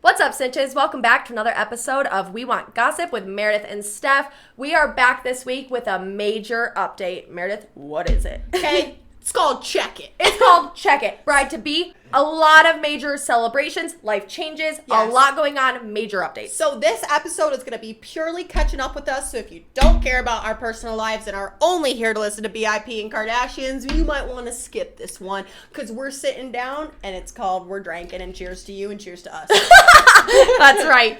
What's up, Cinches? Welcome back to another episode of We Want Gossip with Meredith and Steph. We are back this week with a major update. Meredith, what is it? Okay, it's called Check It. It's called Check It. Bride-to-be, a lot of major celebrations, life changes, a lot going on, major updates. So this episode is going to be purely catching up with us. So if you don't care about our personal lives and are only here to listen to BIP and Kardashians, you might want to skip this one because we're sitting down and it's called We're Drinking and cheers to you and cheers to us. That's right.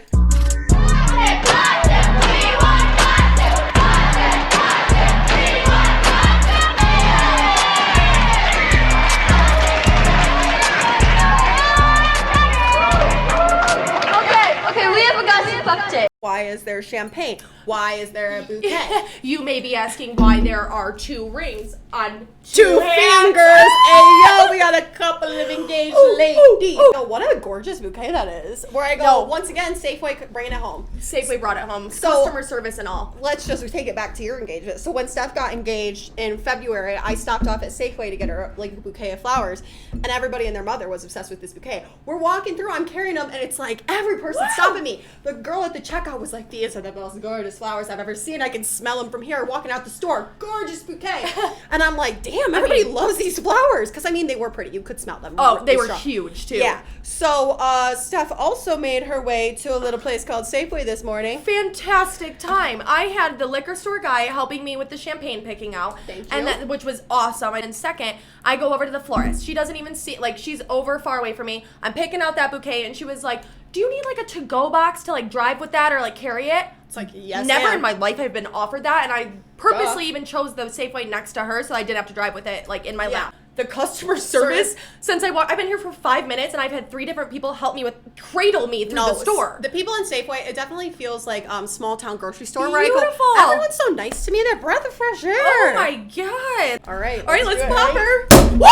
Why is there champagne? Why is there a bouquet? You may be asking why there are two rings on two fingers. Hey, yo, we got a couple of engaged ladies. Yo, what a gorgeous bouquet that is. Where I go, once again, Safeway bringing it home. Safeway brought it home. So, customer service and all. Let's just take it back to your engagement. So when Steph got engaged in February, I stopped off at Safeway to get her like a bouquet of flowers, and everybody and their mother was obsessed with this bouquet. We're walking through, I'm carrying them, and it's like every person stopping me. The girl at the checkout was like, "These are the most gorgeous flowers I've ever seen. I can smell them from here." Walking out the store, gorgeous bouquet. And I'm like, damn, everybody loves these flowers. Because, I mean, they were pretty. You could smell them. Oh, they were huge, too. Yeah. So, Steph also made her way to a little place called Safeway this morning. Fantastic time. I had the liquor store guy helping me with the champagne picking out. Thank you. Which was awesome. And then second, I go over to the florist. She doesn't even see, like, she's over far away from me. I'm picking out that bouquet, and she was like, "Do you need, like, a to-go box to, like, drive with that or, like, carry it?" It's like, yes, Never in my life have been offered that, and I purposely even chose the Safeway next to her so I didn't have to drive with it, like, in my lap. The customer service, since I've been here for 5 minutes, and I've had 3 different people help me cradle me through the store. The people in Safeway, it definitely feels like small town grocery store. Beautiful. Right? Everyone's so nice to me. They're a breath of fresh air. Oh my god. All right, let's pop her. Whoa!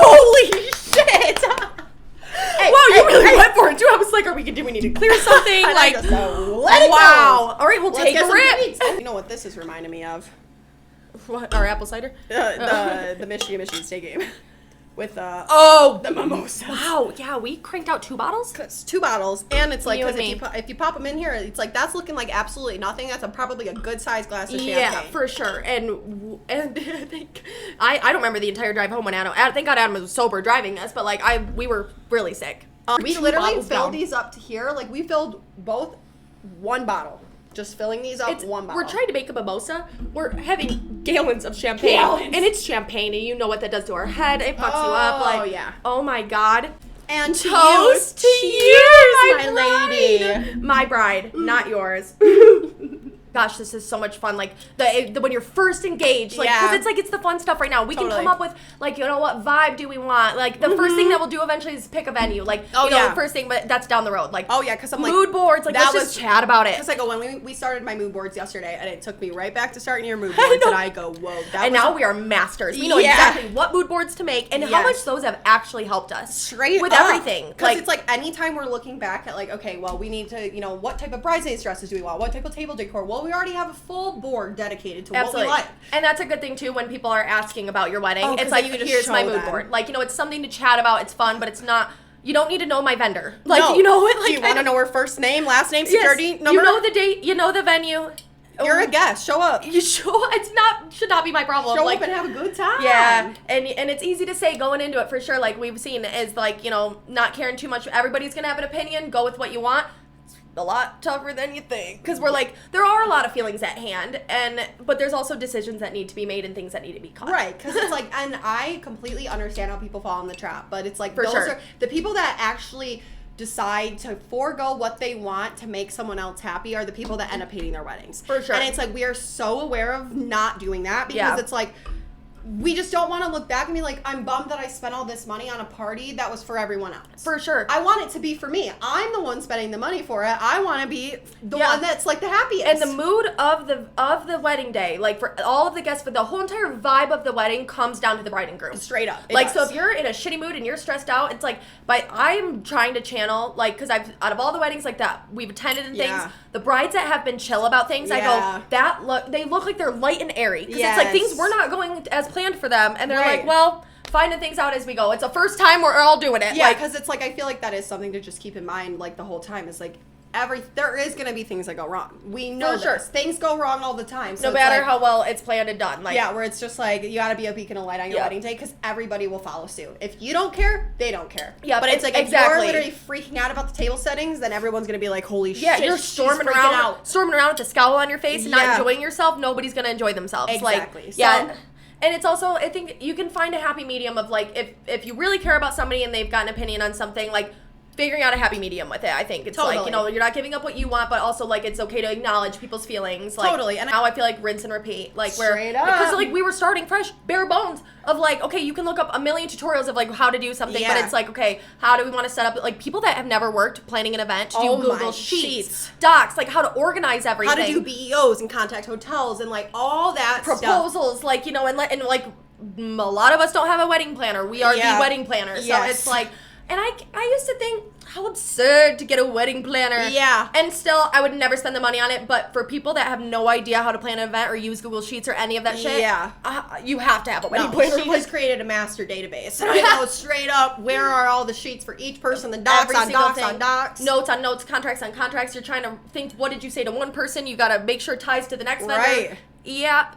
Holy shit! Hey, wow, you really went for it too. I was like, do we need to clear something? Like, let it go. Wow. All right, we'll take a rip. You know what this is reminding me of? What? Our apple cider? The Michigan State game. With the mimosas. Wow, yeah, we cranked out 2 bottles? 2 bottles, and it's like, because if you pop them in here, it's like, that's looking like absolutely nothing. That's probably a good sized glass of champagne. Yeah, for sure. And I think, I don't remember the entire drive home when thank God Adam was sober driving us, but like, we were really sick. We literally filled these up to here. Like, we filled both 1 bottle. Just filling these up 1 bottle. We're trying to make a mimosa. We're having gallons of champagne. And it's champagne, and you know what that does to our head. It fucks you up. Like, oh, yeah. Oh, my God. And toast to you, my lady. My bride, not yours. Gosh, this is so much fun. Like, the when you're first engaged, like, because it's the fun stuff right now. We can come up with, like, you know, what vibe do we want? Like, the first thing that we'll do eventually is pick a venue. Like, first thing, but that's down the road. Like, because I'm like, mood boards. Like, let's just chat about it. Because I go, when we started my mood boards yesterday, and it took me right back to starting your mood boards, and I go, whoa. Now we are masters. We know exactly what mood boards to make and how much those have actually helped us. Straight with up. Everything. Because it's like, anytime we're looking back at, like, okay, well, we need to, you know, what type of bridesmaids dresses do we want? What type of table decor? Well, we already have a full board dedicated to what we like. And that's a good thing too when people are asking about your wedding. It's like, here's my mood board. Like, you know, it's something to chat about. It's fun, but it's not, you don't need to know my vendor. Like, no. You know what? Like, do you want to know her first name, last name, security number? You know the date, you know the venue. You're a guest. Show up. You show up. Should not be my problem. Show up and have a good time. Yeah, and it's easy to say going into it for sure. Like we've seen is like, you know, not caring too much. Everybody's gonna have an opinion. Go with what you want. A lot tougher than you think, because we're like, there are a lot of feelings at hand, but there's also decisions that need to be made and things that need to be cut. Right, because it's like, and I completely understand how people fall in the trap, but it's like, those are the people that actually decide to forego what they want to make someone else happy are the people that end up hating their weddings. For sure. And it's like, we are so aware of not doing that, because it's like, we just don't want to look back and be like, I'm bummed that I spent all this money on a party that was for everyone else. For sure. I want it to be for me. I'm the one spending the money for it. I want to be the one that's like the happiest. And the mood of the wedding day, like for all of the guests, for the whole entire vibe of the wedding comes down to the bride and groom. Straight up. So if you're in a shitty mood and you're stressed out, it's like, but I'm trying to channel, like, because out of all the weddings like that we've attended and things, the brides that have been chill about things, I go, they look like they're light and airy. Because it's like things were not going as planned for them. And they're like, well, finding things out as we go. It's the first time we're all doing it. Yeah, because it's like, I feel like that is something to just keep in mind, like, the whole time. Is like, there is going to be things that go wrong. We know For sure. Things go wrong all the time. So no matter how well it's planned and done. Like, yeah, where it's just like, you got to be a beacon of light on your wedding day, because everybody will follow suit. If you don't care, they don't care. Yeah, but it's like, if you're literally freaking out about the table settings, then everyone's going to be like, holy shit. Yeah, you're storming around with a scowl on your face and not enjoying yourself. Nobody's going to enjoy themselves. Exactly. Like, yeah. And it's also, I think you can find a happy medium of, like, if you really care about somebody and they've got an opinion on something, like, figuring out a happy medium with it. I think it's like, you know, you're not giving up what you want, but also, like, it's okay to acknowledge people's feelings. Like, and now I feel like rinse and repeat. Like, straight up. Because, like, we were starting fresh, bare bones of, like, okay, you can look up a million tutorials of, like, how to do something, but it's like, okay, how do we want to set up, like, people that have never worked planning an event to do Google Sheets, Docs, like, how to organize everything. How to do BEOs and contact hotels and, like, all that proposals, stuff. Like, you know, and like, a lot of us don't have a wedding planner. We are the wedding planner. So it's like, and I used to think, how absurd to get a wedding planner. Yeah. And still, I would never spend the money on it. But for people that have no idea how to plan an event or use Google Sheets or any of that shit, you have to have a wedding planner. She just created a master database. And I know straight up where are all the sheets for each person, the docs on docs on docs. Notes on notes, contracts on contracts. You're trying to think, what did you say to one person? You got to make sure it ties to the next vendor. Right. Yep.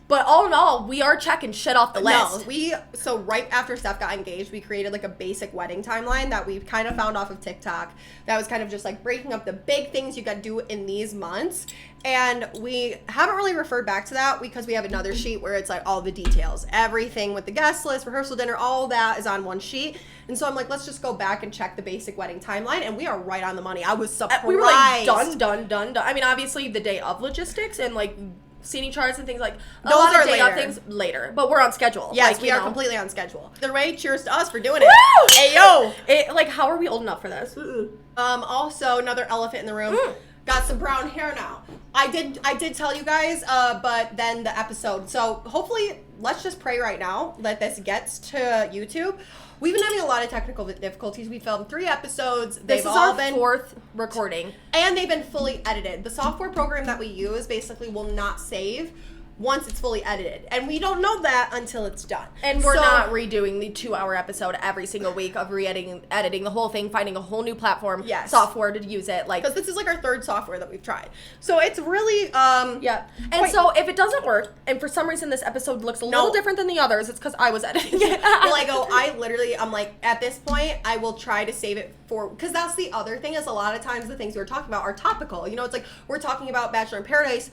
But all in all, we are checking shit off the list. So right after Steph got engaged, we created like a basic wedding timeline that we kind of found off of TikTok. That was kind of just like breaking up the big things you got to do in these months. And we haven't really referred back to that because we have another sheet where it's like all the details. Everything with the guest list, rehearsal dinner, all that is on one sheet. And so I'm like, let's just go back and check the basic wedding timeline. And we are right on the money. I was surprised. We were like done. I mean, obviously the day of logistics and like seating charts and things like those are later. Things later, but we're on schedule. Yes, like, we are completely on schedule. Either way, cheers to us for doing it. Woo! Hey yo, like how are we old enough for this? Also another elephant in the room. Got some brown hair now. I did tell you guys, but then the episode. So hopefully, let's just pray right now that this gets to YouTube. We've been having a lot of technical difficulties. We filmed 3 episodes. This is our 4th recording. And they've been fully edited. The software program that we use basically will not save once it's fully edited. And we don't know that until it's done. And we're not redoing the 2-hour episode every single week of editing the whole thing, finding a whole new platform, software to use it. Like, because this is like our 3rd software that we've tried. So it's really, And so if it doesn't work, and for some reason this episode looks a little different than the others, it's because I was editing it. I'm like, at this point, I will try to save it for, because that's the other thing is a lot of times the things we're talking about are topical. You know, it's like we're talking about Bachelor in Paradise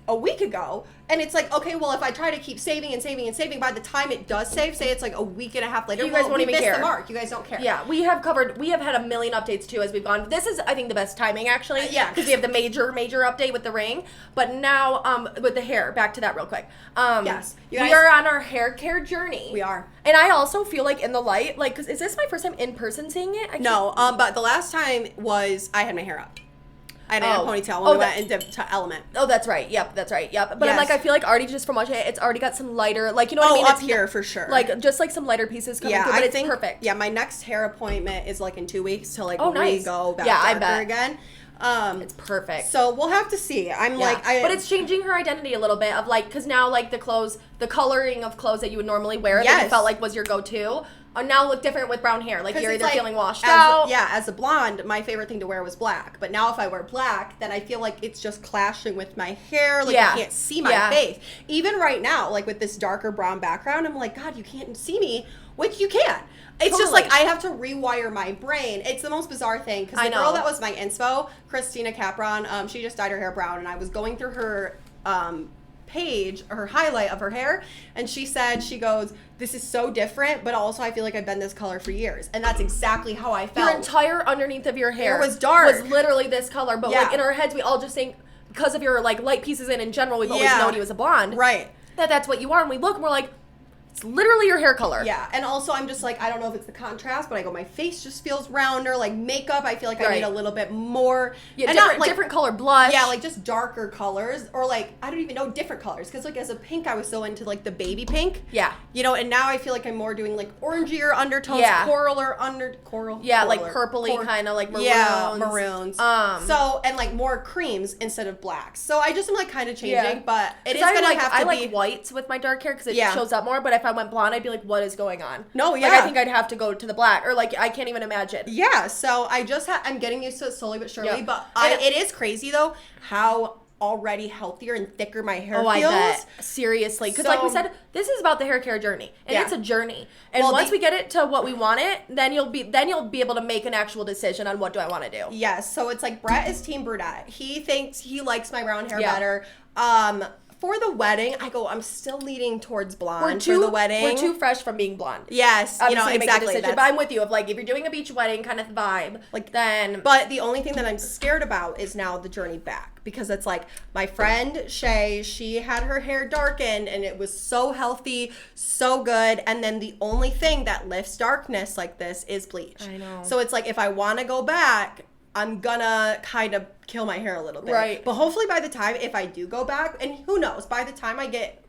a week ago, and it's like, okay, well, if I try to keep saving and saving and saving, by the time it does save, say it's like a week and a half later, you guys won't even care. The mark. You guys don't care. Yeah, we have had a million updates too as we've gone. This is, I think, the best timing actually. Because we have the major update with the ring, but now with the hair. Back to that real quick. Yes, we are on our hair care journey. We are, and I also feel like in the light, like, because is this my first time in person seeing it? No, but the last time was I had my hair up. I had a ponytail when we went into Element. Oh, that's right. Yep, that's right. Yep. But I'm like, I feel like already just from watching it, it's already got some lighter, like, you know what I mean? Up here for sure. Like, just like some lighter pieces coming through, but it's perfect. Yeah, my next hair appointment is like in 2 weeks to like re-go back darker again. It's perfect. So we'll have to see. But it's changing her identity a little bit of like, because now like the coloring of clothes that you would normally wear that you felt like was your go-to now look different with brown hair. Like, you're either feeling washed out. As a blonde, my favorite thing to wear was black. But now if I wear black, then I feel like it's just clashing with my hair. Like, you can't see my face. Even right now, like with this darker brown background, I'm like, God, you can't see me, which you can. It's just like I have to rewire my brain. It's the most bizarre thing. Because the girl that was my inspo, Christina Capron, she just dyed her hair brown. And I was going through her page, her highlight of her hair, and she said, she goes, this is so different, but also I feel like I've been this color for years. And that's exactly how I felt. Your entire underneath of your hair was dark. Was literally this color. But like in our heads, we all just think, because of your like light pieces in general, we've always known you as a blonde. Right. That's what you are. And we look and we're like, it's literally your hair color. Yeah, and also I'm just like, I don't know if it's the contrast, but I go, my face just feels rounder. Like makeup, I feel like I need a little bit more. Yeah, and different color blush. Yeah, like just darker colors, or like, I don't even know, different colors. Because like as a pink, I was so into like the baby pink. Yeah. You know, and now I feel like I'm more doing like orangier undertones, coral or coral. Yeah, like purpley kind of like maroons. Yeah, maroons. So, and like more creams instead of blacks. So I just am like kind of changing, but it is going to have to be. I like whites with my dark hair because it shows up more, but if if I went blonde, I'd be like, what is going on? No, yeah. Like, I think I'd have to go to the black, or like, I can't even imagine. Yeah, so I just I'm getting used to it slowly but surely, Yeah. but it is crazy though how already healthier and thicker my hair feels. I bet. Seriously. Because like we said, this is about the hair care journey. And it's a journey. And once we get it to what we want it, then you'll be able to make an actual decision on what do I want to do. Yes. So it's like Brett is team brunette. He thinks he likes my brown hair better. For the wedding, I'm still leaning towards blonde for the wedding. We're too fresh from being blonde. Yes, exactly. But I'm with you. Of like, if you're doing a beach wedding kind of vibe, like then. But the only thing that I'm scared about is now the journey back, because it's like my friend Shay, she had her hair darkened and it was so healthy, so good, and then the only thing that lifts darkness like this is bleach. I know. So it's like if I want to go back, I'm gonna kind of kill my hair a little bit. Right. But hopefully by the time, if I do go back, and who knows, by the time I get,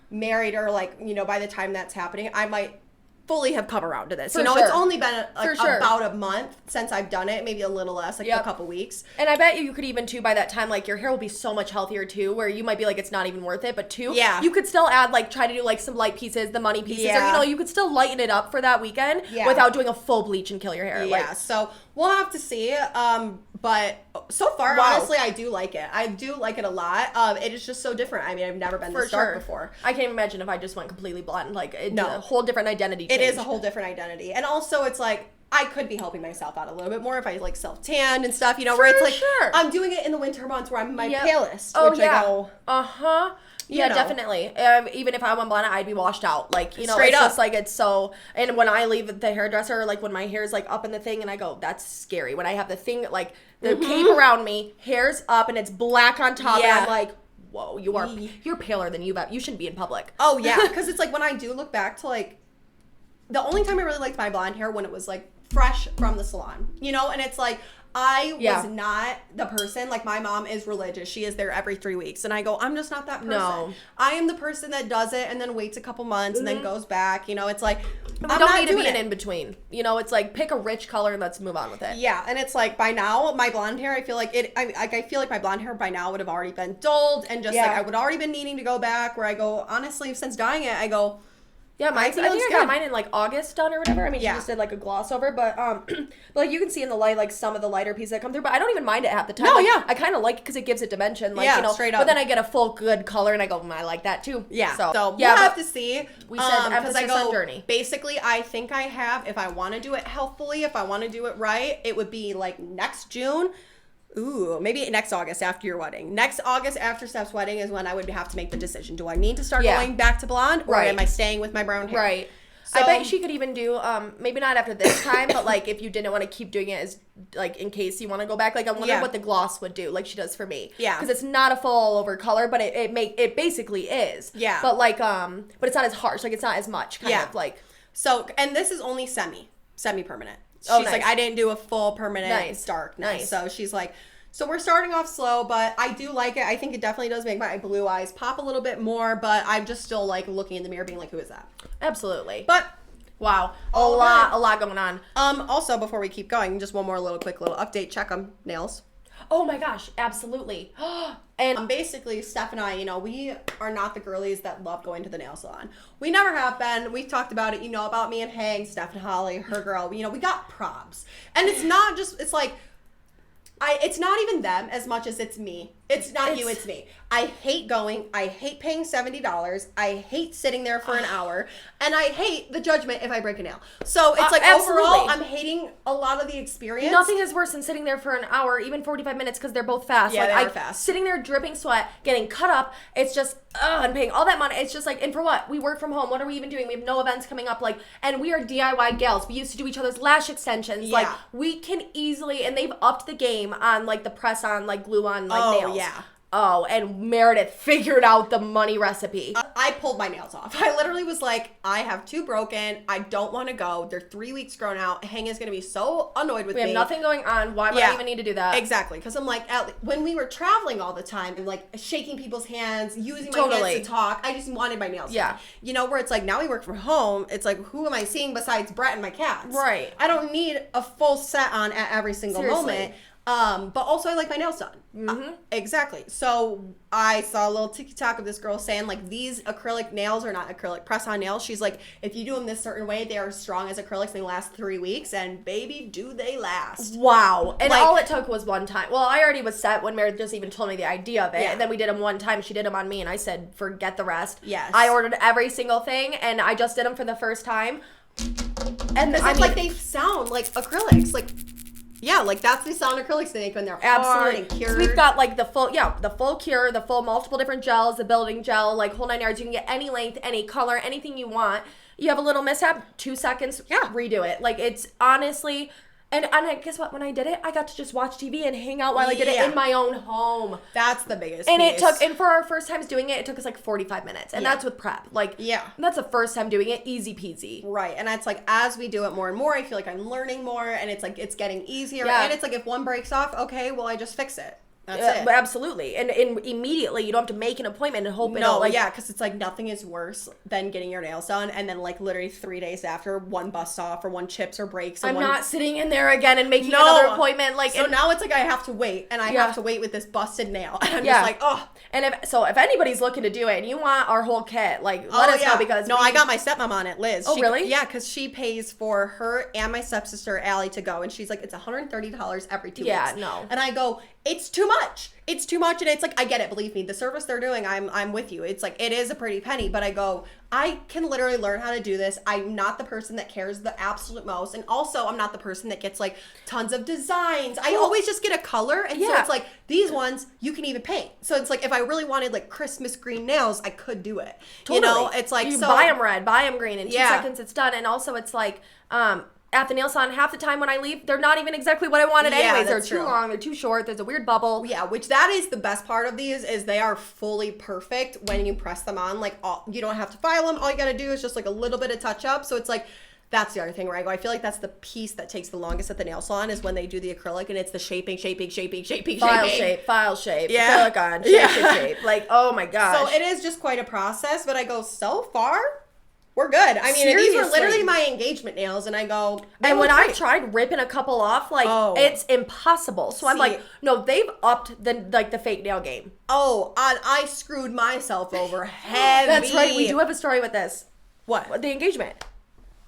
married, or like, by the time that's happening, I might fully have come around to this. It's only been about a month since I've done it, maybe a little less, like a couple weeks. And I bet you could even too, by that time, like your hair will be so much healthier too, where you might be like, it's not even worth it. But two, you could still add like, try to do like some light pieces, the money pieces, or you could still lighten it up for that weekend without doing a full bleach and kill your hair. Yeah, so we'll have to see. But so far, honestly, I do like it. I do like it a lot. It is just so different. I mean, I've never been this dark before. I can't imagine if I just went completely blonde. Like, it's a whole different identity change. It is a whole different identity. And also, it's like, I could be helping myself out a little bit more if I like self-tanned and stuff, where it's like, I'm doing it in the winter months where I'm my palest. Which I go, yeah, definitely. Even if I went blonde, I'd be washed out. Like, Straight it's up. just like, it's so, and when I leave the hairdresser, like when my hair's like up in the thing and I go, that's scary. When I have the thing, like the cape around me, hair's up and it's black on top and I'm like, whoa, you're paler than you shouldn't be in public. Oh yeah, because it's like when I do look back to like, the only time I really liked my blonde hair when it was like fresh from the salon, and it's like, I was not the person, like my mom is religious. She is there every 3 weeks. And I go, I'm just not that person. No. I am the person that does it and then waits a couple months and then goes back. It's like, I don't need to be an in-between. It's like, pick a rich color and let's move on with it. Yeah. And it's like, by now, my blonde hair, I feel like I feel like my blonde hair by now would have already been dulled and just like, I would already been needing to go back, where I go, honestly, since dyeing it, I go, yeah, I think I got mine in like August done or whatever. I mean, she just did like a gloss over, but like you can see in the light like some of the lighter pieces that come through. But I don't even mind it half the time. No, like, I kind of like it because it gives it dimension. Like, straight up. But then I get a full good color, and I go, I like that too. Yeah. So we'll have to see. We said emphasis on journey. Basically, I think I have. If I want to do it healthfully, if I want to do it right, it would be like next June. Ooh, maybe next August after your wedding. Next August after Steph's wedding is when I would have to make the decision. Do I need to start going back to blonde, or am I staying with my brown hair? Right. So, I bet she could even do, maybe not after this time, but like if you didn't want to keep doing it as like in case you want to go back, like I wonder what the gloss would do, like she does for me. Yeah. Because it's not a full all over color, but it basically is. Yeah. But like but it's not as harsh, like it's not as much kind of like. So, and this is only semi-permanent. She's like, I didn't do a full permanent darkness. So she's like, so we're starting off slow, but I do like it. I think it definitely does make my blue eyes pop a little bit more, but I'm just still like looking in the mirror being like, who is that? Absolutely. But wow, a lot going on. Also, before we keep going, just one more quick little update. Check them nails. Oh my gosh, absolutely. And basically, Steph and I, we are not the girlies that love going to the nail salon. We never have been. We've talked about it, about me and Hang, Steph and Holly, her girl. We got probs. And it's not just, it's like, it's not even them as much as it's me. It's not you, it's me. I hate going. I hate paying $70. I hate sitting there for an hour. And I hate the judgment if I break a nail. So it's like overall, I'm hating a lot of the experience. Nothing is worse than sitting there for an hour, even 45 minutes, because they're both fast. Yeah, they are fast. Sitting there dripping sweat, getting cut up. It's just, and paying all that money. It's just like, and for what? We work from home. What are we even doing? We have no events coming up. Like, and we are DIY gals. We used to do each other's lash extensions. Yeah. Like, we can easily, and they've upped the game on like the press on, like glue on, like nails. Yeah. Oh, and Meredith figured out the money recipe. I pulled my nails off. I literally was like, I have 2 broken. I don't want to go. They're 3 weeks grown out. Hang is going to be so annoyed with me. We have nothing going on. Why would I even need to do that? Exactly. Because I'm like, when we were traveling all the time and like shaking people's hands, using my hands to talk, I just wanted my nails done. Where it's like, now we work from home. It's like, who am I seeing besides Brett and my cats? Right. I don't need a full set on at every single moment. But also I like my nails done. Exactly. So I saw a little TikTok of this girl saying like these acrylic nails are not acrylic press-on nails. She's like, if you do them this certain way, they are strong as acrylics. They last 3 weeks, and baby, do they last? Wow. And like, all it took was one time. Well, I already was set when Meredith just even told me the idea of it, and then we did them one time. She did them on me, and I said, forget the rest. Yes. I ordered every single thing, and I just did them for the first time. And it's like they sound like acrylics, like. Yeah, like that's the sound acrylics they make when they're hard and cured. So we've got like the full cure, the full multiple different gels, the building gel, like whole 9 yards. You can get any length, any color, anything you want. You have a little mishap, 2 seconds, redo it. Like it's honestly, and guess what? When I did it, I got to just watch TV and hang out while I did it in my own home. That's the biggest and piece. And for our first times doing it, it took us like 45 minutes. And that's with prep. Like, that's the first time doing it, easy peasy. Right. And it's like, as we do it more and more, I feel like I'm learning more, and it's like, it's getting easier. And it's like, if one breaks off, okay, well, I just fix it. That's it. Absolutely. And immediately, you don't have to make an appointment and hope it'll like... Yeah, because it's like nothing is worse than getting your nails done and then like literally 3 days after one busts off or one chips or breaks. I'm not sitting in there again and making another appointment. Like, so now it's like I have to wait, and I have to wait with this busted nail. And I'm just like, oh. And if anybody's looking to do it and you want our whole kit, like let us know, because I got my stepmom on it, Liz. Oh, really? Yeah, because she pays for her and my stepsister Allie to go, and she's like, it's $130 every 2 weeks. Yeah, no. And I go, it's too much. It's too much. And it's like, I get it. Believe me, the service they're doing, I'm with you. It's like, it is a pretty penny, but I go, I can literally learn how to do this. I'm not the person that cares the absolute most. And also, I'm not the person that gets like tons of designs. I always just get a color. And so it's like, these ones you can even paint. So it's like, if I really wanted like Christmas green nails, I could do it. Totally. You know, it's like, you buy them red, buy them green. In 2 seconds, it's done. And also, it's like, at the nail salon, half the time when I leave, they're not even exactly what I wanted anyways. They're too long, they're too short, there's a weird bubble. Yeah, which that is the best part of these, is they are fully perfect when you press them on. Like, you don't have to file them. All you gotta do is just like a little bit of touch up. So it's like, that's the other thing where I go, I feel like that's the piece that takes the longest at the nail salon, is when they do the acrylic and it's the shaping. File shape, yeah. silicone, shape. Like, oh my gosh. So it is just quite a process, but I go, so far, we're good. I mean, these were literally my engagement nails, and I go... And when I tried ripping a couple off, like, it's impossible. So I'm like, no, they've upped the fake nail game. Oh, I screwed myself over heavy. That's right. We do have a story with this. What? The engagement.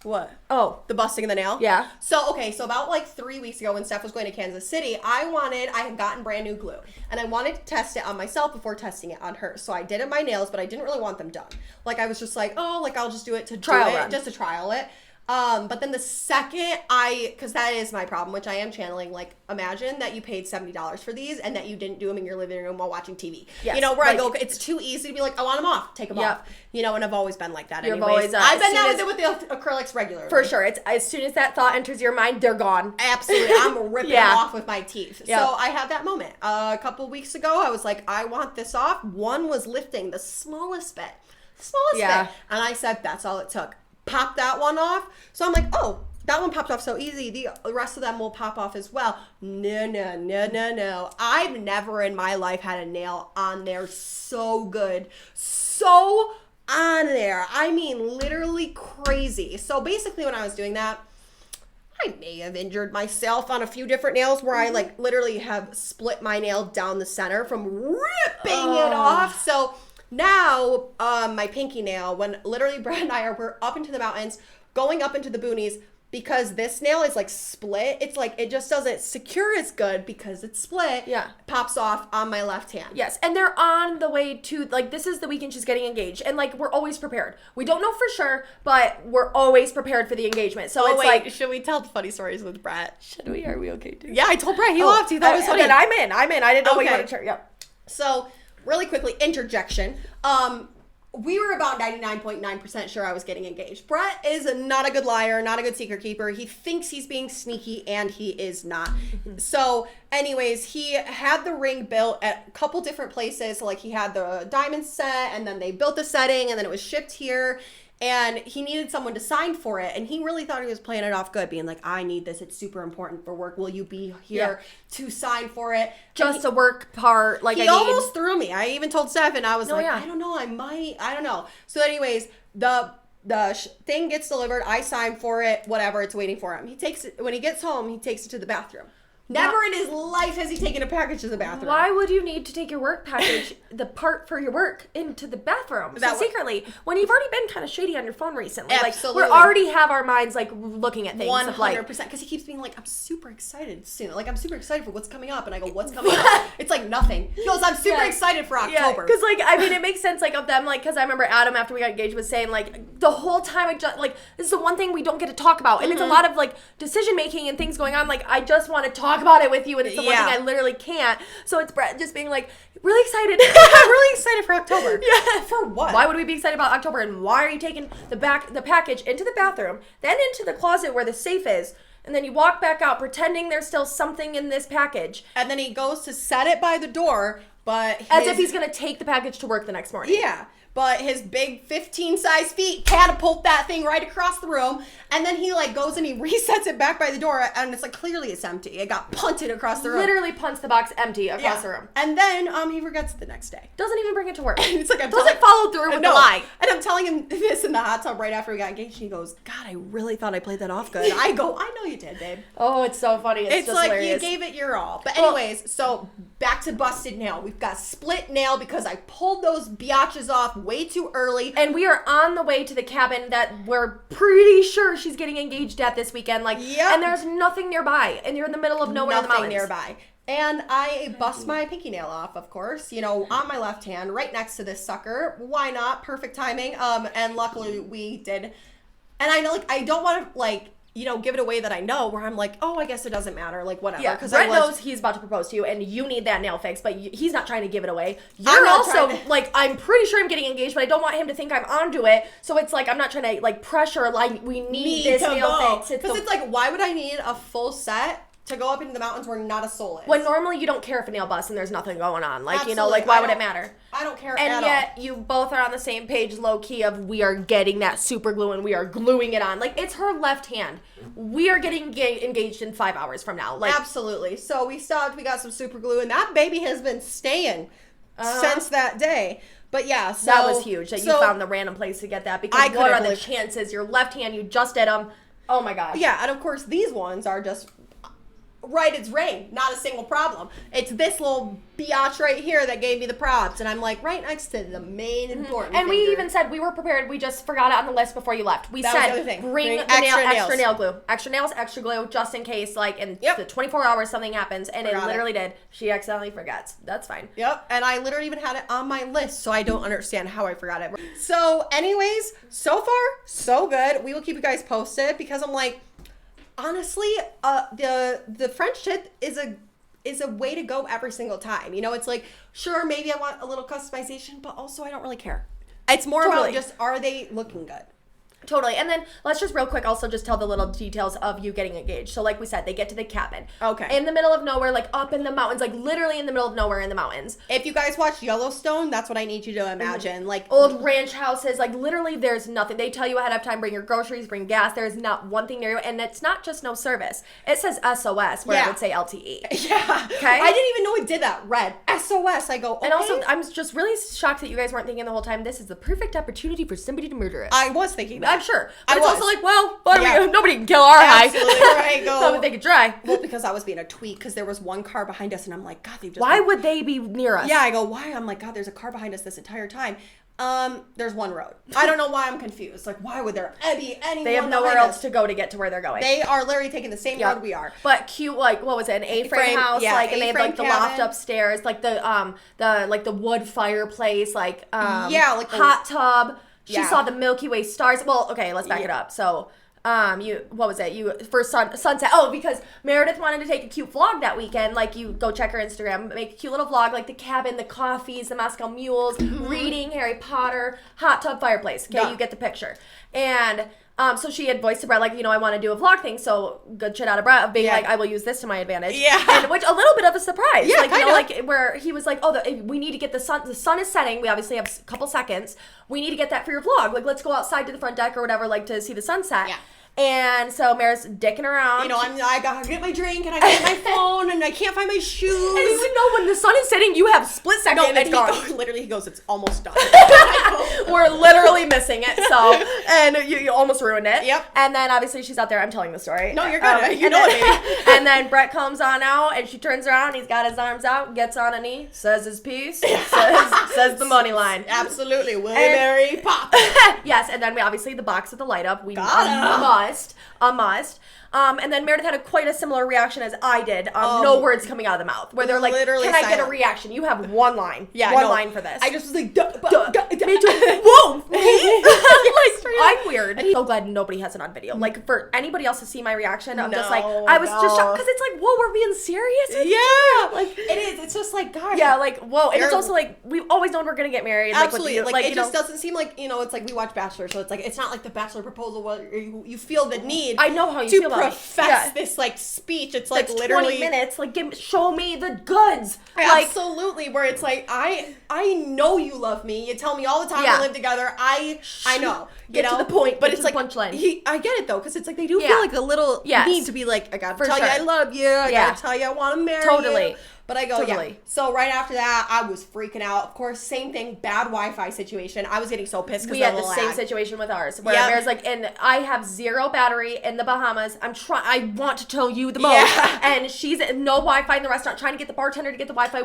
What? Oh. The busting of the nail? Yeah. So about like 3 weeks ago when Steph was going to Kansas City, I had gotten brand new glue, and I wanted to test it on myself before testing it on her. So I did it my nails, but I didn't really want them done. Like, I was just like, oh, like I'll just do it to just to trial it. But then the second because that is my problem, which I am channeling, like, imagine that you paid $70 for these and that you didn't do them in your living room while watching TV. Yes. You know, where I go, it's too easy to be like, I want them off, take them off. You know, and I've always been like that anyways. I've been that with the acrylics regularly. For sure. It's as soon as that thought enters your mind, they're gone. Absolutely. I'm ripping them off with my teeth. Yep. So I had that moment. A couple weeks ago, I was like, I want this off. One was lifting the smallest bit. And I said, that's all it took. Pop that one off. So I'm like, oh, that one popped off so easy. The rest of them will pop off as well. No. I've never in my life had a nail on there so good. So on there. I mean, literally crazy. So basically when I was doing that, I may have injured myself on a few different nails where I like literally have split my nail down the center from ripping it off. So now, my pinky nail, when literally Brad and I were up into the mountains, going up into the boonies, because this nail is like split, it's like, it just doesn't secure as good because it's split. Yeah. Pops off on my left hand. Yes. And they're on the way to, like, this is the weekend she's getting engaged. And, like, we're always prepared. We don't know for sure, but we're always prepared for the engagement. So it's like, should we tell the funny stories with Brett? Should we? Are we okay to? Yeah, I told Brett. He laughed. He thought it was funny. Then I'm in. I didn't know what you wanted to share. Yep. So, really quickly, interjection. We were about 99.9% sure I was getting engaged. Brett is not a good liar, not a good secret keeper. He thinks he's being sneaky, and he is not. So, anyways, he had the ring built at a couple different places. So, like, he had the diamond set, and then they built the setting, and then it was shipped here. And he needed someone to sign for it. And he really thought he was playing it off good, being like, I need this. It's super important for work. Will you be here to sign for it? Just a work part. Like, he almost threw me. I even told Steph, and I was I don't know. I don't know. So anyways, the thing gets delivered. I sign for it. Whatever. It's waiting for him. He takes it. When he gets home, he takes it to the bathroom. Never in his life has he taken a package to the bathroom. Why would you need to take your work package, the part for your work, into the bathroom secretly when you've already been kind of shady on your phone recently? Absolutely. Like, we already have our minds like looking at things. 100%. Because he keeps being like, I'm super excited soon. Like, I'm super excited for what's coming up. And I go, what's coming up? It's like nothing. He goes, I'm super excited for October. Because like, I mean, it makes sense like of them, like, because I remember Adam after we got engaged was saying like the whole time I just like, this is the one thing we don't get to talk about. And it's a lot of like decision making and things going on. Like, I just want to talk about it with you, and it's the one thing I literally can't. So it's Brett just being like, really excited. I'm really excited for October. Yeah. For what? Why would we be excited about October? And why are you taking the package into the bathroom, then into the closet where the safe is, and then you walk back out pretending there's still something in this package? And then he goes to set it by the door, but as if he's gonna take the package to work the next morning. Yeah. But his big 15 size feet catapult that thing right across the room. And then he like goes and he resets it back by the door. And it's like, clearly it's empty. It got punted across the room. Literally punts the box empty across the room. And then he forgets it the next day. Doesn't even bring it to work. It's like, doesn't follow through with the lie. And I'm telling him this in the hot tub right after we got engaged. And he goes, God, I really thought I played that off good. I go, I know you did, babe. Oh, it's so funny. It's just like hilarious. You gave it your all. But anyways, so back to busted nail. We've got split nail because I pulled those biatches off way too early. And we are on the way to the cabin that we're pretty sure she's getting engaged at this weekend. Like, and there's nothing nearby. And you're in the middle of nowhere in the mountains. Nearby. And I bust my pinky nail off, of course, you know, on my left hand, right next to this sucker. Why not? Perfect timing. And luckily we did. And I know, like, I don't want to, like, you know, give it away that I know, where I'm like, oh, I guess it doesn't matter, like, whatever. Yeah, because Brett knows he's about to propose to you, and you need that nail fixed, but he's not trying to give it away. You're also, like, I'm pretty sure I'm getting engaged, but I don't want him to think I'm onto it, so it's like, I'm not trying to, like, pressure, like, we need this nail fixed. Because it's like, why would I need a full set to go up into the mountains where not a soul is? When normally you don't care if a nail busts and there's nothing going on. Like, you know, like, why would it matter? I don't care at all. And yet, you both are on the same page, low-key, of we are getting that super glue and we are gluing it on. Like, it's her left hand. We are getting engaged in 5 hours from now. Like, absolutely. So we stopped, we got some super glue, and that baby has been staying since that day. But yeah, so that was huge that you found the random place to get that, because what are the chances? Your left hand, you just did them. Oh my gosh. Yeah, and of course these ones are just right as rain, not a single problem. It's this little biatch right here that gave me the props, and I'm like right next to the main important and finger. We even said we were prepared. We just forgot it on the list before you left. We said bring the extra nail glue, extra nails, extra glue, just in case, like, in the 24 hours something happens, and it literally did. She accidentally forgets. That's fine. Yep, and I literally even had it on my list, so I don't understand how I forgot it. So anyways, so far so good. We will keep you guys posted, because I'm like, honestly, the French tip is a way to go every single time. You know, it's like, sure, maybe I want a little customization, but also I don't really care. It's more about just, are they looking good? Totally. And then let's just real quick also just tell the little details of you getting engaged. So like we said, they get to the cabin. Okay. In the middle of nowhere, like up in the mountains, like literally in the middle of nowhere in the mountains. If you guys watch Yellowstone, that's what I need you to imagine. Like old ranch houses, like literally there's nothing. They tell you ahead of time, bring your groceries, bring gas. There's not one thing near you. And it's not just no service. It says SOS where I would say LTE. Yeah. Okay. I didn't even know it did that. Red. SOS. I go, okay. And also, I'm just really shocked that you guys weren't thinking the whole time, this is the perfect opportunity for somebody to murder us. I was thinking that. I'm sure. But it's also like, well, nobody can kill our Absolutely high. Right. Go. So they could try. Well, because I was being a tweak, because there was one car behind us, and I'm like, God, they just. Why would they be near us? Yeah, I go, why? I'm like, God, there's a car behind us this entire time. There's one road. I don't know why I'm confused. Like, why would there be anyone? They have nowhere else to go to get to where they're going. They are literally taking the same road we are. But cute, like, what was it? An A-frame house, like, and they have like the loft upstairs, like the wood fireplace, like like hot tub. She saw the Milky Way stars. Well, okay, let's back it up. So, sunset. Oh, because Meredith wanted to take a cute vlog that weekend. Like, you go check her Instagram, make a cute little vlog, like the cabin, the coffees, the Moscow mules, reading, Harry Potter, hot tub, fireplace. Okay, you get the picture. And so she had voiced to Brett, like, you know, I want to do a vlog thing. So good shit out of Brett of being like, I will use this to my advantage. Yeah. And which a little bit of a surprise. Yeah, like, you know, like where he was like, we need to get the sun is setting. We obviously have a couple seconds. We need to get that for your vlog. Like, let's go outside to the front deck or whatever, like to see the sunset. Yeah. And so Mara's dicking around. You know, I gotta get my drink and I gotta get my phone and I can't find my shoes. And even though when the sun is setting, you have split second and it's gone. Literally, he goes, it's almost done. We're literally missing it. So, and you almost ruined it. Yep. And then obviously she's out there. I'm telling the story. No, you're good. You know it, baby. And then Brett comes on out and she turns around. He's got his arms out, gets on a knee, says his piece, says the money line. Absolutely. Willie Mary Pop. Yes. And then we obviously the box with the light up. We a must. And then Meredith had quite a similar reaction as I did. No words coming out of the mouth. Where they're like, can I get a reaction? You have one line. Yeah, one line for this. I just was like, me too. Whoa, me? Like, I'm weird. I'm so glad nobody has it on video. Like, for anybody else to see my reaction, I'm just like, I was just shocked. Because it's like, whoa, we're being serious? Yeah. Like, it is. It's just like, gosh. Yeah, like, whoa. And it's also like, we've always known we're going to get married. Absolutely. Like it just doesn't seem like, it's like we watch Bachelor. So it's like, it's not like the Bachelor proposal where you feel the need. I know how you feel about profess this like speech. It's like literally 20 minutes. Like, show me the goods. Absolutely. Where it's like, I know you love me. You tell me all the time we live together. I know. Get to the point. But it's like punchline. I get it though, because it's like they do feel like a little need to be like, I gotta tell you I love you. I gotta tell you I want to marry you. But I go, yeah. So right after that, I was freaking out. Of course, same thing, bad Wi-Fi situation. I was getting so pissed because we had the same situation with ours. Where Mara's like, and I have 0 battery in the Bahamas. I want to tell you the most. Yeah. And she's no Wi-Fi in the restaurant, trying to get the bartender to get the Wi-Fi.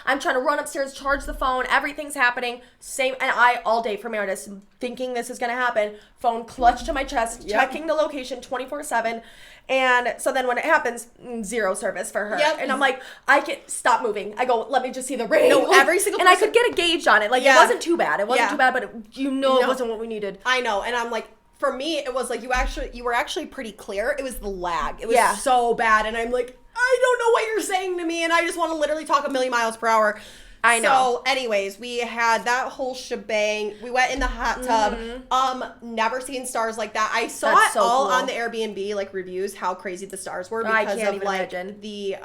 I'm trying to run upstairs, charge the phone. Everything's happening. And I, all day for Meredith, thinking this is going to happen. Phone clutched to my chest, checking the location 24/7. And so then when it happens, 0 service for her. Yep. And I'm like, I can't stop moving. I go, let me just see the ring. No, every single person. And I could get a gauge on it. Like, it wasn't too bad. It wasn't too bad, but it wasn't what we needed. I know. And I'm like, for me, it was like, you were actually pretty clear. It was the lag. It was so bad. And I'm like, I don't know what you're saying to me. And I just want to literally talk a million miles per hour. I know. So, anyways, we had that whole shebang. We went in the hot tub. Never seen stars like that. I saw it all on the Airbnb, like, reviews, how crazy the stars were because of, like, the,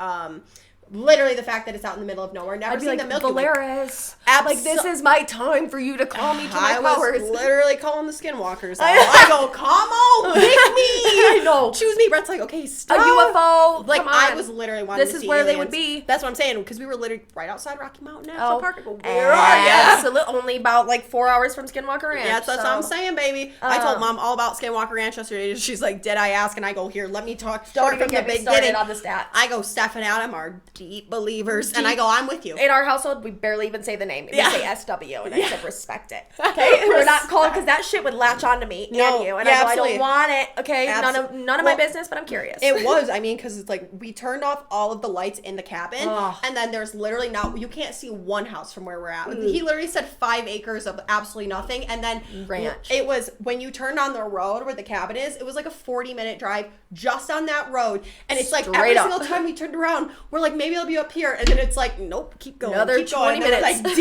literally the fact that it's out in the middle of nowhere. Never seen the Milky Way. Valeris. Like, this is my time for you to call me to my powers. I was literally calling the skinwalkers. I go, come on, pick me. I know. Choose me. Brett's like, okay, stop. A UFO. Like, I was literally wanting to see This is where aliens. They would be. That's what I'm saying, because we were literally right outside Rocky Mountain National Park. I go, where are you? Absolutely. Only about, like, 4 hours from Skinwalker Ranch. Yeah, that's what I'm saying, baby. I told Mom all about Skinwalker Ranch yesterday. She's like, did I ask? And I go, here, let me talk. Start from the beginning. On the stats. I go, Steph and Adam are deep believers. And I go, I'm with you. In our household, we barely even say the name. We say SW, and I said, respect it. Okay? We're not calling, because that shit would latch on to me and you. And I don't want it. Okay? None of my business, but I'm curious. It was. I mean, because it's like, we turned off all of the lights in the cabin, and then there's literally you can't see one house from where we're at. He literally said 5 acres of absolutely nothing, and then ranch. It was, when you turned on the road where the cabin is, it was like a 40-minute drive just on that road, and it's like every single time we turned around, we're like, maybe it'll be up here, and then it's like, nope, keep going. Another 20 minutes. Like,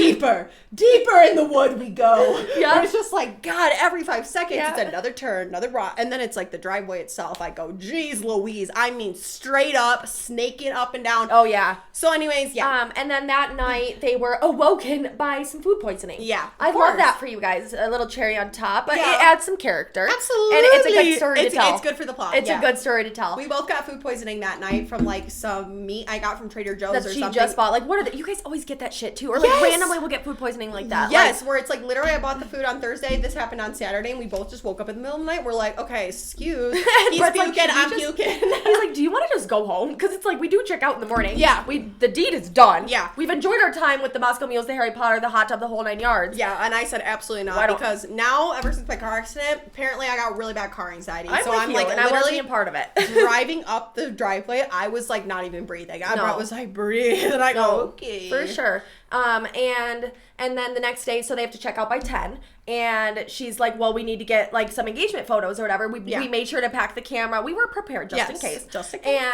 deeper in the wood we go. Yeah. It's just like, God, every 5 seconds, it's another turn, another rock. And then it's like the driveway itself. I go, geez Louise. I mean, straight up, snaking up and down. Oh, yeah. So anyways, and then that night, they were awoken by some food poisoning. Yeah. I love that for you guys. A little cherry on top. But it adds some character. Absolutely. And it's a good story to tell. It's good for the plot. It's a good story to tell. We both got food poisoning that night from, like, some meat I got from Trader Joe's or something. That she just bought. Like, what are you guys always get that shit too? Or, like, randomly we'll get food poisoning like that. Yes, where it's like, literally, I bought the food on Thursday. This happened on Saturday, and we both just woke up in the middle of the night. We're like, okay, excuse. He's puking, I'm puking. He's like, do you want to just go home? Because it's like, we do check out in the morning. Yeah. The deed is done. Yeah. We've enjoyed our time with the Moscow Mules, the Harry Potter, the hot tub, the whole 9 yards. Yeah, and I said absolutely not, because now, ever since my car accident, apparently I got really bad car anxiety. I'm like, and I wasn't even part of it. Driving up the driveway, I was like not even breathing. I was like, breathe, and I go, okay. For sure. And then the next day, so they have to check out by 10, and she's like, well, we need to get, like, some engagement photos or whatever. We made sure to pack the camera. We were prepared just in case. Just in case.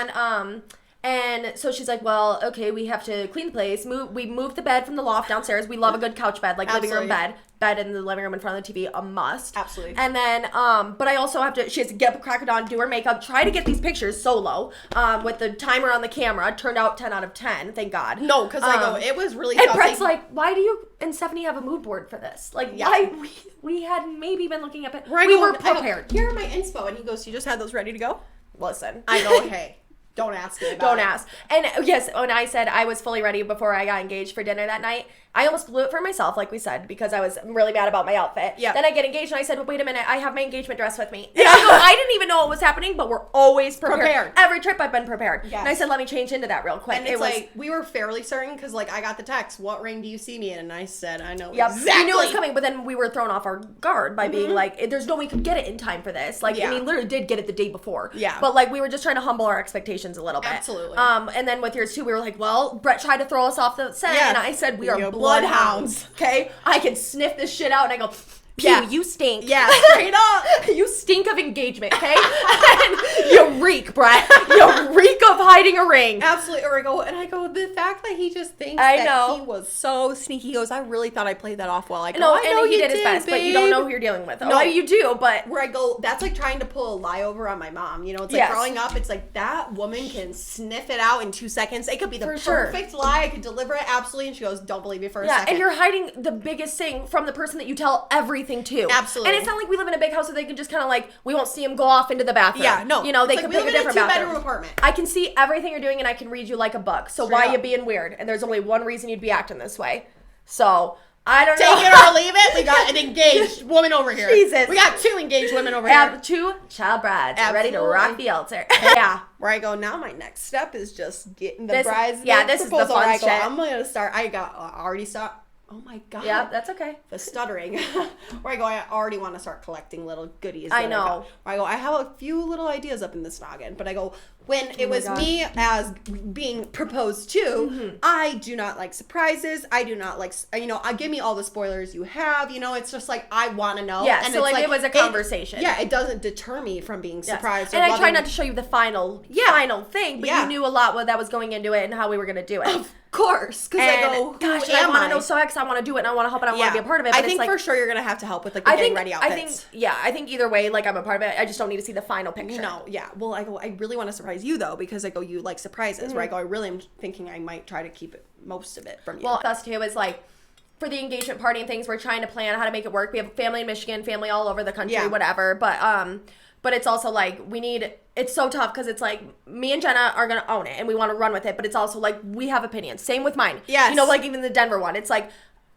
And so she's like, well, okay, we have to clean the place. We moved the bed from the loft downstairs. We love a good couch bed, like living room bed. Bed in the living room in front of the TV, a must. Absolutely. And then, but I also she has to get up, crack it on, do her makeup, try to get these pictures solo, with the timer on the camera. Turned out 10 out of 10, thank God. No, because it was really tough. And Brett's like, why do you and Stephanie have a mood board for this? Like, why we had maybe been looking at it. We were prepared. Here are my inspo. And he goes, you just had those ready to go? Listen. I go, hey. Don't ask me about Don't ask. And yes, when I said I was fully ready before I got engaged for dinner that night, I almost blew it for myself, like we said, because I was really mad about my outfit. Yeah. Then I get engaged and I said, well, wait a minute, I have my engagement dress with me. And I didn't even know what was happening, but we're always prepared. Every trip I've been prepared. Yes. And I said, let me change into that real quick. And it was like, we were fairly certain because like I got the text, what ring do you see me in? And I said, I know exactly. We knew it was coming, but then we were thrown off our guard by being like, there's no way we could get it in time for this. Like, and he literally did get it the day before. Yeah. But like, we were just trying to humble our expectations a little bit. Absolutely. And then with yours too, we were like, well, Brett tried to throw us off the set, and I said, we are bloodhounds. Okay, I can sniff this shit out, and I go, Pew, you stink. Yeah, straight up. You stink of engagement, okay? And you reek, Brett. You reek of hiding a ring. Absolutely. Or I go, the fact that he just thinks that he was so sneaky. He goes, I really thought I played that off well. I go, no, I know he did his best, babe. but you don't know who you're dealing with. No, you do, but... Where I go, that's like trying to pull a lie over on my mom. You know, it's like growing up, it's like that woman can sniff it out in 2 seconds. It could be the perfect lie. I could deliver it absolutely. And she goes, don't believe me for a second. And you're hiding the biggest thing from the person that you tell everything to. Absolutely. And it's not like we live in a big house so they can just kind of like, we won't see him go off into the bathroom. Yeah, no. You know, they could pick a different bathroom. Two-bedroom apartment. I can see everything you're doing and I can read you like a book. So why are you being weird? And there's only one reason you'd be acting this way. So... I don't know. Take it or leave it. We got an engaged woman over here. Jesus. We got 2 engaged women over here. 2 child brides ready to rock the altar. Yeah. Where I go, now my next step is just getting the brides. Yeah, this proposal. is the fun I go, shit. I'm going to start. I got already start. Oh my God. Yeah, that's okay. The stuttering. Where I go, I already want to start collecting little goodies. I know. Where I go, I have a few little ideas up in this noggin. But I go, when it was me as being proposed to, I do not like surprises. I do not like, give me all the spoilers you have. You know, it's just like, I want to know. Yeah, and so like it was a conversation. It doesn't deter me from being surprised. And I try not to show you the final thing, but you knew a lot what that was going into it and how we were going to do it. Of course. Because I go, gosh, I want to know so much. I want to do it and I want to help and I want to be a part of it. But I think for sure you're going to have to help with like the getting ready outfits. I think either way, like I'm a part of it. I just don't need to see the final picture. No, yeah. Well, I go, I really want to surprise you though, because I go, you like surprises. Where I go, I really am thinking I might try to keep most of it from you. Well, us too is like, for the engagement party and things, we're trying to plan how to make it work. We have family in Michigan, family all over the country, whatever. But it's also like it's so tough because it's like me and Jenna are going to own it and we want to run with it. But it's also like we have opinions. Same with mine. Yes. You know, like even the Denver one. It's like,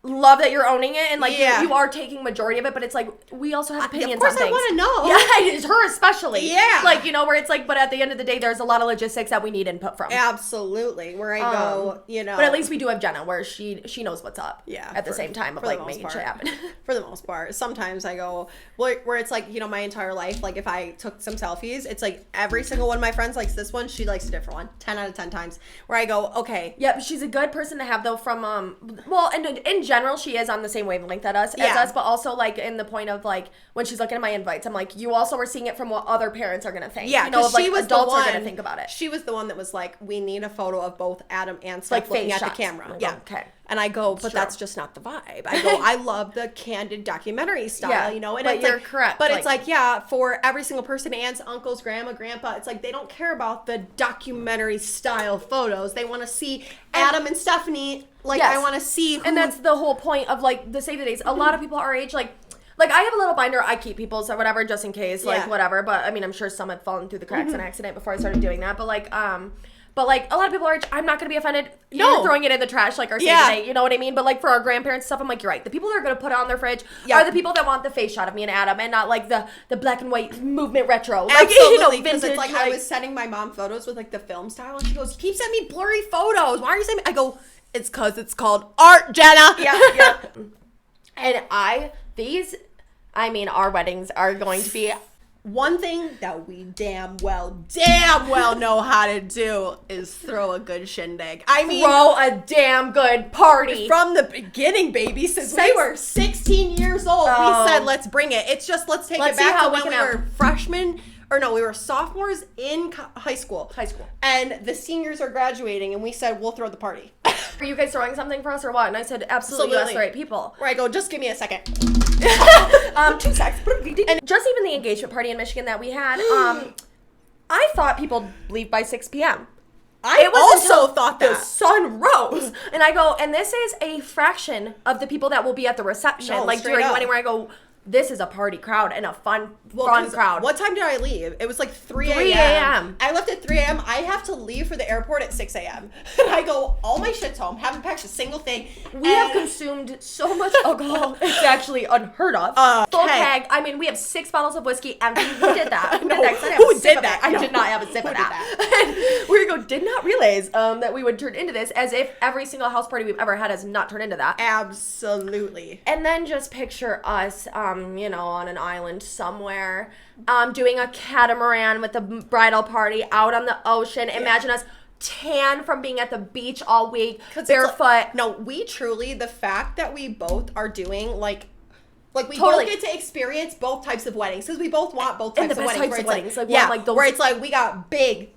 love that you're owning it and like you are taking majority of it, but it's like we also have opinions on things. Of course I want to know. Yeah, it's her especially. Yeah. Like, you know, where it's like, but at the end of the day, there's a lot of logistics that we need input from. Absolutely. Where I go, you know. But at least we do have Jenna where she knows what's up. Yeah. At the same time of like making shit happen. For the most part. Sometimes I go, where it's like, you know, my entire life, like if I took some selfies, it's like every single one of my friends likes this one, she likes a different one. 10 out of 10 times. Where I go, okay. Yep, she's a good person to have though from, well, and in general, she is on the same wavelength as us, but also like in the point of like when she's looking at my invites, I'm like, you also are seeing it from what other parents are gonna think. Yeah, you know, she was adults are gonna think about it. She was the one that was like, we need a photo of both Adam and Steph looking at the camera. Yeah, okay. And I go, but that's just not the vibe. I go, I love the candid documentary style, you know. And but it's you're like, correct. But it's like, for every single person, aunts, uncles, grandma, grandpa, it's like they don't care about the documentary style photos. They want to see Adam and Stephanie. Like, I want to see who. And that's the whole point of like the save the dates. A lot of people our age, like I have a little binder I keep people's or whatever just in case, like whatever. But I mean, I'm sure some had fallen through the cracks in accident before I started doing that. But like a lot of people are, I'm not going to be offended. You're throwing it in the trash like our save the date, you know what I mean? But like for our grandparents stuff, I'm like, you're right. The people that are going to put it on their fridge are the people that want the face shot of me and Adam and not like the black and white movement retro. Like, absolutely, because it's like I was sending my mom photos with like the film style and she goes, you keep sending me blurry photos. Why are you sending me? I go, it's because it's called art, Jenna. Yeah. And our weddings are going to be... One thing that we damn well know how to do is throw a good shindig. I mean, throw a damn good party. From the beginning, baby, since we were 16 years old, we said, let's bring it. It's just, let's take it back to when we were freshmen or no, we were sophomores in high school. And the seniors are graduating, and we said, we'll throw the party. Are you guys throwing something for us or what? And I said, absolutely. You asked the right people. Where I go, just give me a second. 2 seconds. And just even the engagement party in Michigan that we had, I thought people leave by 6 p.m. I also thought that. The sun rose. And I go, and this is a fraction of the people that will be at the reception. No, like during the wedding, where I go, this is a party crowd and a fun crowd. What time did I leave? It was like 3 a.m. 3 a.m. I left at 3 a.m. I have to leave for the airport at 6 a.m. And I go, all my shit's home. Haven't packed a single thing. We have consumed so much alcohol. It's actually unheard of. Full keg. I mean, we have 6 bottles of whiskey empty. Who did that? Who did that? I did not have a sip of that. And we go, did not realize that we would turn into this, as if every single house party we've ever had has not turned into that. Absolutely. And then just picture us, on an island somewhere, doing a catamaran with the bridal party out on the ocean. Yeah. Imagine us tan from being at the beach all week, barefoot. We truly, the fact that we both are doing we totally both get to experience both types of weddings, because we both want both types of weddings. Where it's like we got big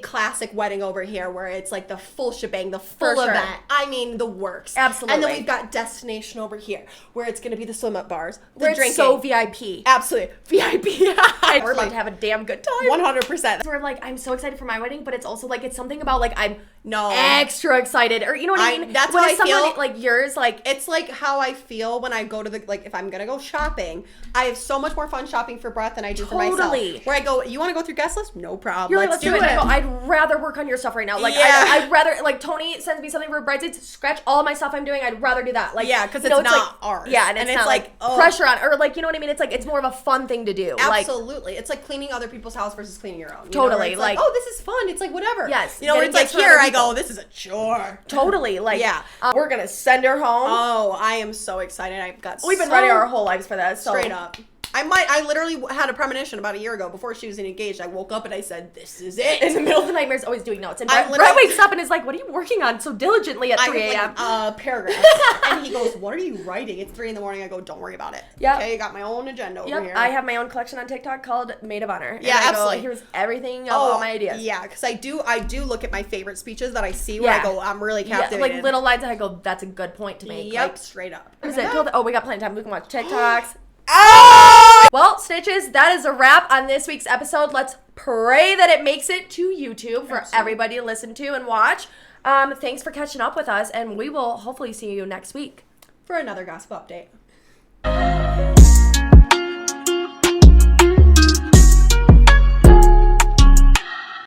classic wedding over here, where it's like the full shebang, the full event. I mean, the works. Absolutely. And then we've got destination over here, where it's going to be the swim up bars, the where drinking. It's so VIP. Absolutely. VIP. We're about to have a damn good time. 100%. We're like, I'm so excited for my wedding, but it's also like, it's something about like, I'm extra excited, or you know what I mean? That's what I feel. Like yours, like. It's like how I feel when I go to if I'm going to go shopping, I have so much more fun shopping for Brett than I do for myself. Where I go, you want to go through guest list? No problem. You're let's do it. I go, I'd rather work on your stuff right now. Like, I'd rather, like, Tony sends me something for bridesmaids, scratch all of my stuff I'm doing. I'd rather do that. Like, because it's not ours. Yeah, and it's not like pressure on, or like, you know what I mean? It's like, it's more of a fun thing to do. Absolutely. It's like cleaning other people's house versus cleaning your own. Totally. Like, oh, this is fun. It's like, whatever. Yes. You know, it's like, here I go, this is a chore. Totally. Like, we're going to send her home. Oh, I am so excited. I've got We've been ready our whole lives for this. So. Straight up. I literally had a premonition about a year ago before she was engaged. I woke up and I said, this is it. In the middle of the night, Mary's always doing notes. And Brett wakes up and is like, what are you working on so diligently at 3 a.m.? Paragraph. And he goes, what are you writing? It's 3 a.m. I go, don't worry about it. Yeah. Okay, I got my own agenda over here. I have my own collection on TikTok called Maid of Honor. Yeah, absolutely. Here's everything of all my ideas. Yeah, because I do look at my favorite speeches that I see where I go, I'm really captivated. Yeah, like little lines that I go, that's a good point to make. Yep, like, straight up. What is it? We got plenty of time. We can watch TikToks. Oh! Well, Snitches, that is a wrap on this week's episode. Let's pray that it makes it to YouTube for everybody to listen to and watch. Thanks for catching up with us, and we will hopefully see you next week for another gospel update.